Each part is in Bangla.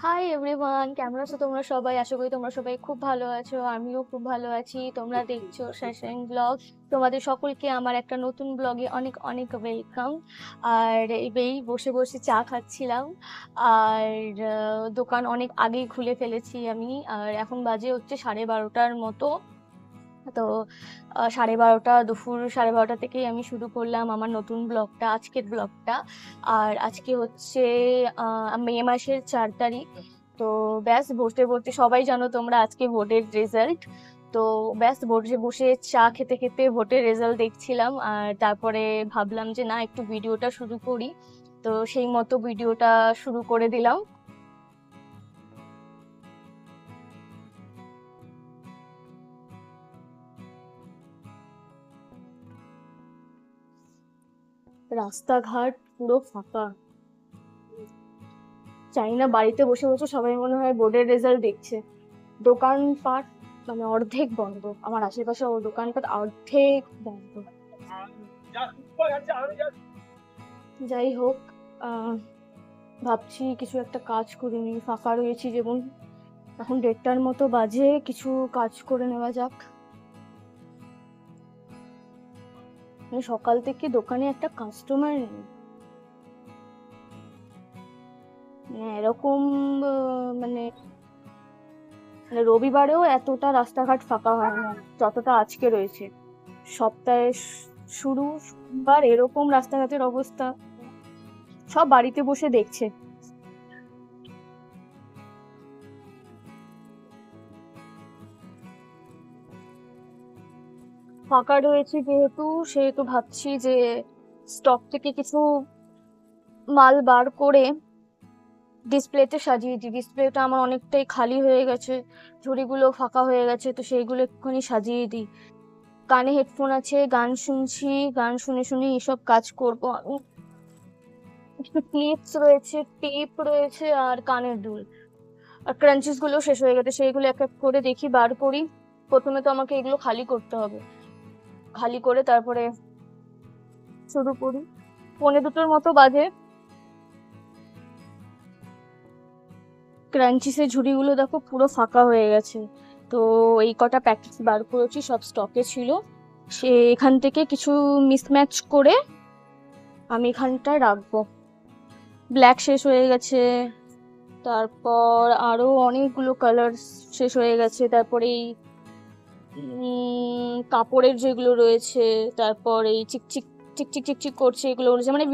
হাই এভরিওয়ান, কেমন আছো তোমরা সবাই? আশা করি তোমরা সবাই খুব ভালো আছো। আমিও খুব ভালো আছি। তোমরা দেখছো শাশাইন ব্লগ। তোমাদের সকলকে আমার একটা নতুন ব্লগে অনেক অনেক ওয়েলকাম। আর এই বসে বসে চা খাচ্ছিলাম। আর দোকান অনেক আগেই খুলে ফেলেছি আমি। আর এখন বাজে হচ্ছে 12:30টার মতো। তো 12:30, দুপুর 12:30 থেকেই আমি শুরু করলাম আমার নতুন ব্লগটা, আজকের ব্লগটা। আর আজকে হচ্ছে মে মাসের 4 তারিখ। তো ব্যাস বসতে বসতে, সবাই জানো তোমরা, আজকে ভোটের রেজাল্ট। তো ব্যাস বসে বসে চা খেতে খেতে ভোটের রেজাল্ট দেখছিলাম। আর তারপরে ভাবলাম যে না, একটু ভিডিওটা শুরু করি। তো সেই মতো ভিডিওটা শুরু করে দিলাম। রাস্তাঘাট পুরো ফাঁকা। জানি না, বাড়িতে বসে বসে সবাই মনে হয় বোর্ডের রেজাল্ট দেখছে। দোকানপাট মানে অর্ধেক বন্ধ, আমার আশেপাশে ও দোকানপাট অর্ধেক বন্ধ। যাই হোক, আহ ভাবছি কিছু একটা কাজ করে নিই, ফাঁকা রয়েছি যেমন। এখন 1:30টার মতো বাজে, কিছু কাজ করে নেওয়া যাক। মানে সকাল থেকে দোকানে একটা কাস্টমার নেই। মানে এরকম মানে মানে রবিবারেও এতটা রাস্তাঘাট ফাঁকা হয় না যতটা আজকে রয়েছে। সপ্তাহের শুরু সোমবার এরকম রাস্তাঘাটের অবস্থা, সব বাড়িতে বসে দেখছে। ফাঁকা রয়েছে যেহেতু, সেহেতু ভাবছি যে স্টক থেকে কিছু মাল বার করে ডিসপ্লেতে সাজিয়ে দিই। ডিসপ্লেটা আমার অনেকটাই খালি হয়ে গেছে, ঝুড়িগুলো ফাঁকা হয়ে গেছে, তো সেইগুলো একটুখানি সাজিয়ে দিই। কানে হেডফোন আছে, গান শুনছি, গান শুনে শুনে এসব কাজ করবো আমি। কিছু ক্লিপস রয়েছে, টেপ রয়েছে, আর কানের দুল। আর ক্রাঞ্চিস গুলো শেষ হয়ে গেছে, সেইগুলো এক এক করে দেখি বার করি। প্রথমে তো আমাকে এগুলো খালি করতে হবে, খালি করে তারপরে শুরু করি। 1:45 মতো বাজে। ক্রাঞ্চিসের ঝুড়িগুলো দেখো পুরো ফাঁকা হয়ে গেছে। তো এই কটা প্যাকেট বার করেছি, সব স্টকে ছিল। সে এখান থেকে কিছু মিসম্যাচ করে আমি এখানটায় রাখবো। ব্ল্যাক শেষ হয়ে গেছে, তারপর আরো অনেকগুলো কালার শেষ হয়ে গেছে। তারপরে এই কাপড়ের যেগুলো রয়েছে, তারপর এই চিকচিক চিকচিক চিকচিক করছে এগুলো রয়েছে, মানে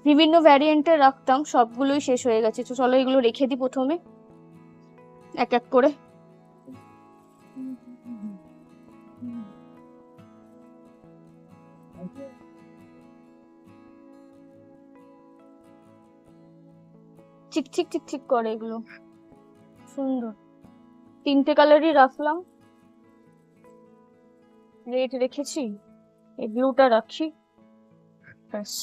বিভিন্ন ভ্যারিয়েন্টের রাখতাম, সবগুলোই শেষ হয়ে গেছে। তো চলো এগুলো রেখে দিই প্রথমে এক এক করে। চিকচিক চিকচিক করে এগুলো, সুন্দর। 3টে কালারই রাখলাম। রেড রেখেছি, এই ব্লুটা রাখি, ব্যাস।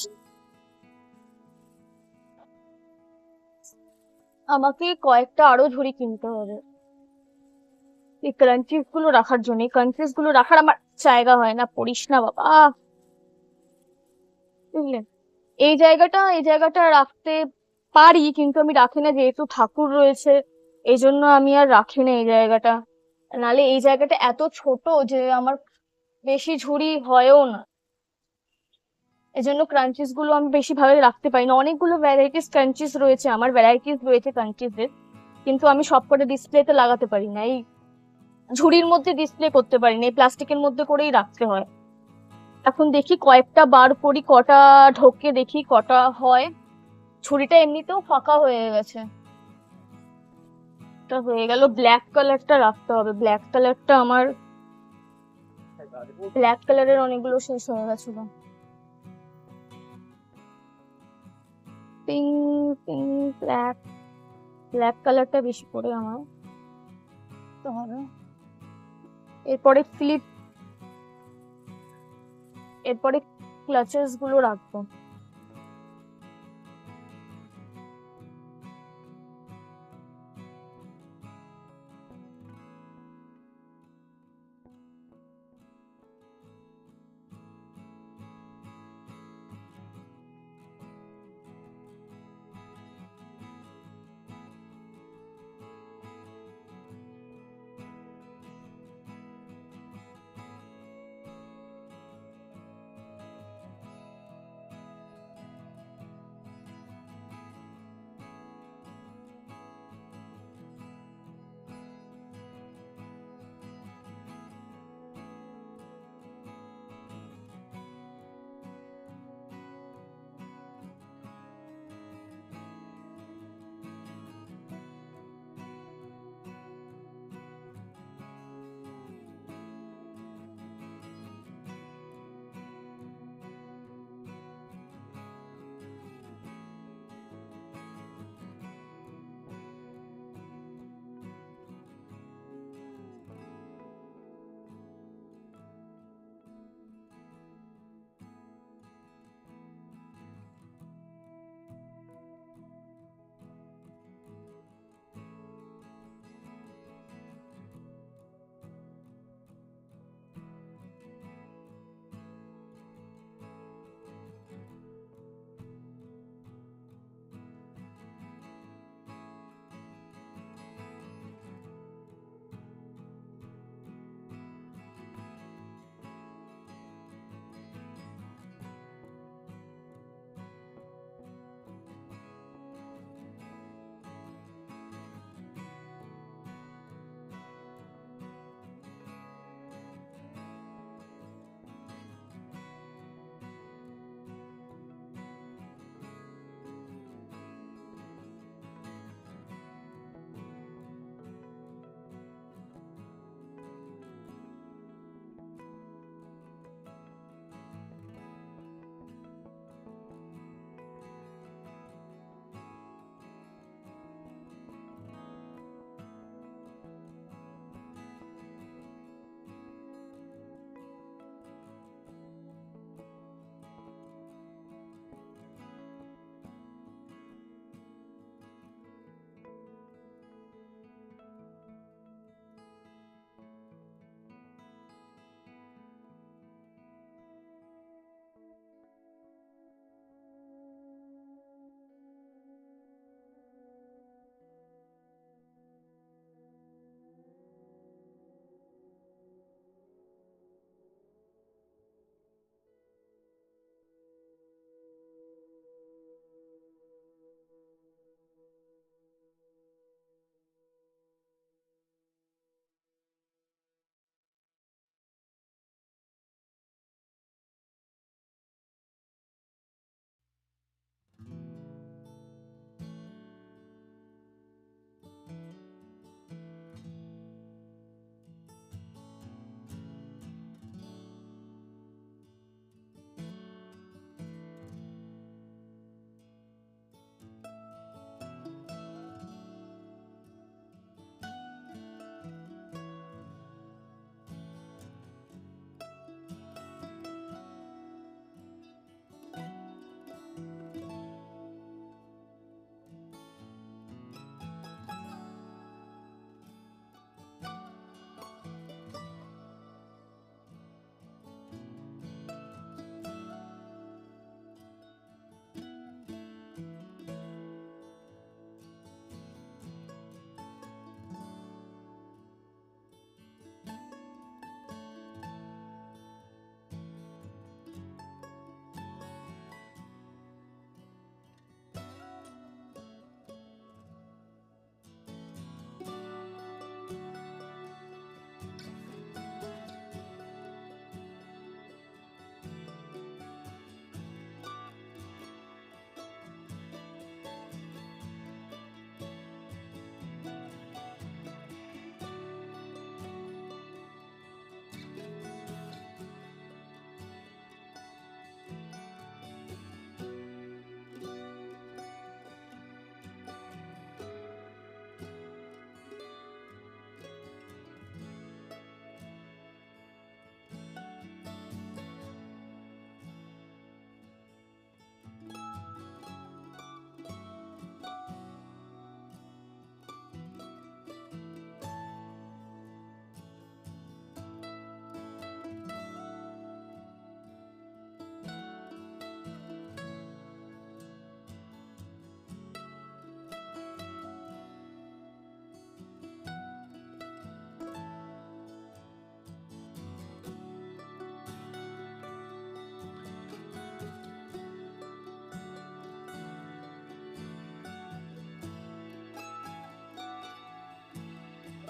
আমাকে কয়েকটা আরো ঝুড়ি কিনতে হবে এই ক্রাঞ্চিস গুলো রাখার জন্য। এই ক্রাঞ্চিস গুলো রাখার আমার জায়গা হয় না, পড়িস না বাবা, বুঝলে। এই জায়গাটা রাখতে পারি, কিন্তু আমি রাখি না, যেহেতু ঠাকুর রয়েছে এই জন্য আমি আর রাখি না এই জায়গাটা। নালে এই জায়গাটা এত ছোট যে আমার বেশি ঝুড়ি হয়ও না। এজন্য ক্রাঞ্চিস গুলো আমি বেশি ভাবে রাখতে পারি না। অনেকগুলো ভ্যারাইটিস ক্রাঞ্চিস রয়েছে, আমার ভ্যারাইটিস রয়েছে ক্রাঞ্চিসের, কিন্তু আমি সবকটা ডিসপ্লেতে লাগাতে পারি না। এই ঝুড়ির মধ্যে ডিসপ্লে করতে পারি না, এই প্লাস্টিকের মধ্যে করেই রাখতে হয়। এখন দেখি কয়েকটা বার করি, কটা ঢোকে দেখি কটা হয়। ছুরিটা এমনিতেও ফাঁকা হয়ে গেছে। এটা হয়ে গেল। ব্ল্যাক কালারটা রাখতে হবে, ব্ল্যাক কালারটা আমার, ব্ল্যাক কালারের অনেকগুলো শেষ হয়ে গেছিল। পিঙ্ক পিঙ্ক ব্ল্যাক, ব্ল্যাক কালারটা বেশি করে আমার তো হবে। এরপরে ক্লিপ, এরপরে ক্লাচেস গুলো রাখবো।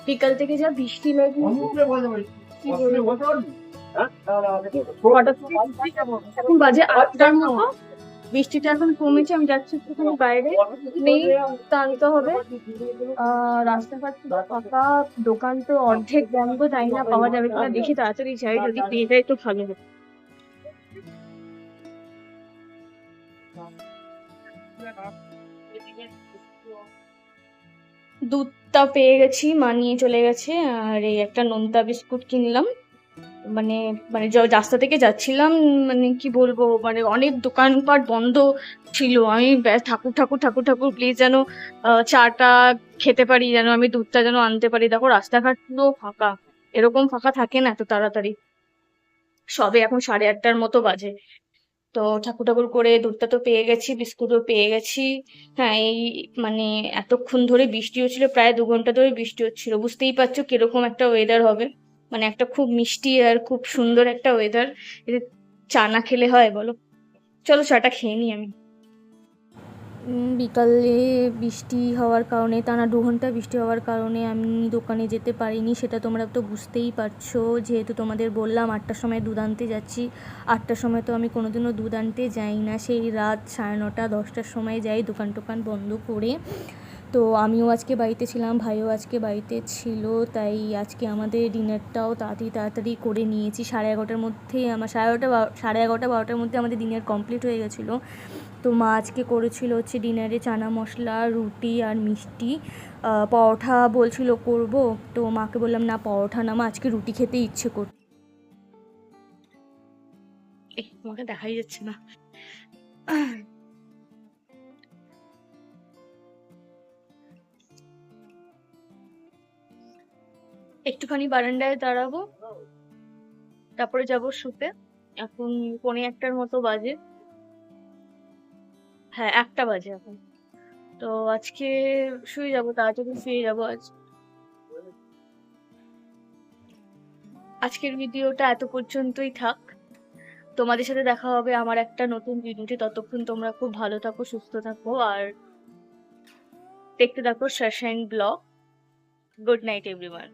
বিকাল থেকে যা বৃষ্টি লাগিয়েছে কি বলবো, হঠাৎ করে এখন বাজে 8টার মতো, বৃষ্টিটা এখন কমেছে, আমি যাচ্ছি একটুখানি বাইরে, নেই টানতে হবে। রাস্তাঘাট পুরো ফাঁকা, দোকান তো অর্ধেক বন্ধ, জানি না পাওয়া যাবে কিনা, দেখি তাড়াতাড়ি যাই, যদি পেয়ে যাই তো ভালো হবে। দুধটা পেয়ে গেছি, মা নিয়ে চলে গেছে, আর এই একটা নোনতা বিস্কুট কিনলাম। মানে মানে রাস্তা থেকে যাচ্ছিলাম, মানে কি বলবো, মানে অনেক দোকানপাট বন্ধ ছিল, আমি ঠাকুর ঠাকুর ঠাকুর ঠাকুর প্লিজ যেন চাটা খেতে পারি, যেন আমি দুধটা যেন আনতে পারি। দেখো রাস্তাঘাট পুরো ফাঁকা, এরকম ফাঁকা থাকে না এত তাড়াতাড়ি, সবে এখন 8:30টার মতো বাজে। তো ঠাকুর ঠাকুর করে দুধটা তো পেয়ে গেছি, বিস্কুটও পেয়ে গেছি। হ্যাঁ, এই মানে এতক্ষণ ধরে বৃষ্টি হচ্ছিল, প্রায় 2 ঘন্টা ধরে বৃষ্টি হচ্ছিল, বুঝতেই পারছো কিরকম একটা ওয়েদার হবে, মানে একটা খুব মিষ্টি আর খুব সুন্দর একটা ওয়েদার। চা না খেলে হয় বলো? চলো চাটা খেয়ে নিই আমি। বিকালে বৃষ্টি হওয়ার কারণে, টানা 2 ঘন্টা বৃষ্টি হওয়ার কারণে আমি দোকানে যেতে পারিনি, সেটা তোমরা তো বুঝতেই পারছো। যেহেতু তোমাদের বললাম 8টার সময় দুধ আনতে যাচ্ছি, 8টার সময় তো আমি কোনোদিনও দুধ আনতে যাই না, সেই রাত 9:30 10টার সময় যাই দোকান টোকান বন্ধ করে। তো আমিও আজকে বাড়িতে ছিলাম, ভাইও আজকে বাড়িতে ছিল, তাই আজকে আমাদের ডিনারটাও তাড়াতাড়ি তাড়াতাড়ি করে নিয়েছি। 11:30টার মধ্যেই আমার 11:30 12টার মধ্যে আমাদের ডিনার কমপ্লিট হয়ে গেছিলো। তো মা আজকে করেছিল হচ্ছে ডিনারে চানা মশলা, রুটি আর মিষ্টি। পরোটা বলছিল করব, তো মাকে বললাম না পরোটা না মা, আজকে রুটি খেতে ইচ্ছে কর। তোমাকে দেখাই যাচ্ছে না। একটুখানি বারান্দায় দাঁড়াবো, তারপরে যাব শুতে। এখন 1:45টার মতো বাজে, হ্যাঁ 1টা বাজে এখন। তো আজকে শুয়ে যাবো, তাড়াতাড়ি শুয়ে যাবো আজ। আজকের ভিডিওটা এত পর্যন্তই থাক, তোমাদের সাথে দেখা হবে আমার একটা নতুন ভিডিওতে। ততক্ষণ তোমরা খুব ভালো থাকো, সুস্থ থাকো, আর দেখতে থাকো Sunshine blog. Good night everyone.